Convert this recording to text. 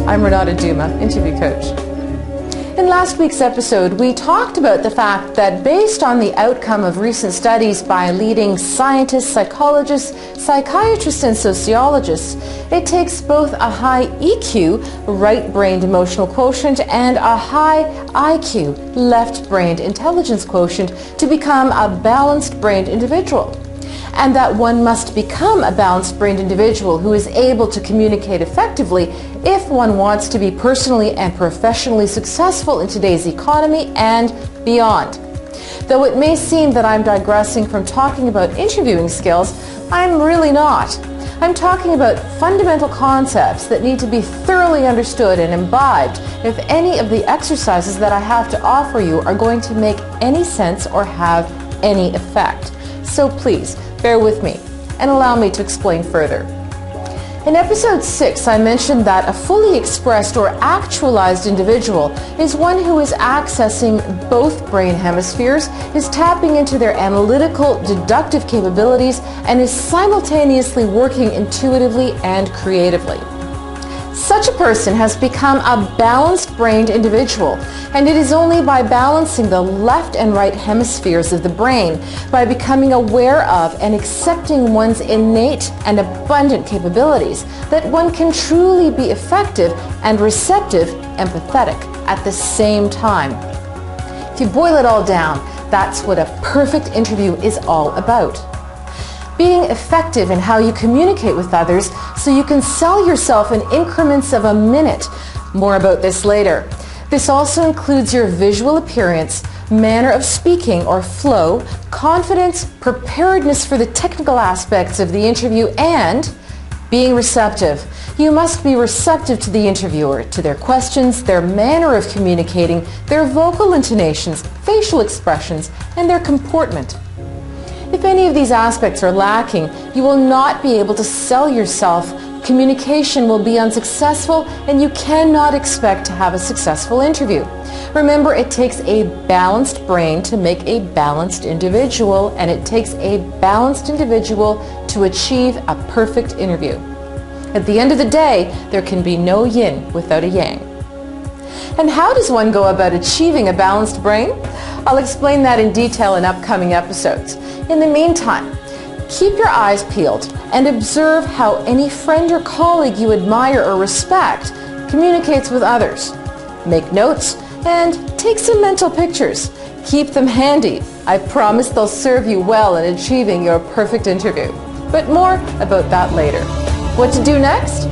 I'm Renata Duma, interview coach. In last week's episode, we talked about the fact that based on the outcome of recent studies by leading scientists, psychologists, psychiatrists, and sociologists, it takes both a high EQ, right-brained emotional quotient, and a high IQ, left-brained intelligence quotient to become a balanced-brained individual. And that one must become a balanced-brained individual who is able to communicate effectively if one wants to be personally and professionally successful in today's economy and beyond. Though it may seem that I'm digressing from talking about interviewing skills, I'm really not. I'm talking about fundamental concepts that need to be thoroughly understood and imbibed if any of the exercises that I have to offer you are going to make any sense or have any effect. So please, bear with me and allow me to explain further. In episode 6, I mentioned that a fully expressed or actualized individual is one who is accessing both brain hemispheres, is tapping into their analytical, deductive capabilities, and is simultaneously working intuitively and creatively. Such a person has become a balanced-brained individual, and it is only by balancing the left and right hemispheres of the brain, by becoming aware of and accepting one's innate and abundant capabilities, that one can truly be effective and receptive, empathetic at the same time. If you boil it all down, that's what a perfect interview is all about. Being effective in how you communicate with others so you can sell yourself in increments of a minute. More about this later. This also includes your visual appearance, manner of speaking or flow, confidence, preparedness for the technical aspects of the interview, and being receptive. You must be receptive to the interviewer, to their questions, their manner of communicating, their vocal intonations, facial expressions, and their comportment. If any of these aspects are lacking, you will not be able to sell yourself, communication will be unsuccessful, and you cannot expect to have a successful interview. Remember, it takes a balanced brain to make a balanced individual, and it takes a balanced individual to achieve a perfect interview. At the end of the day, there can be no yin without a yang. And how does one go about achieving a balanced brain? I'll explain that in detail in upcoming episodes. In the meantime, keep your eyes peeled and observe how any friend or colleague you admire or respect communicates with others. Make notes and take some mental pictures. Keep them handy. I promise they'll serve you well in achieving your perfect interview. But more about that later. What to do next?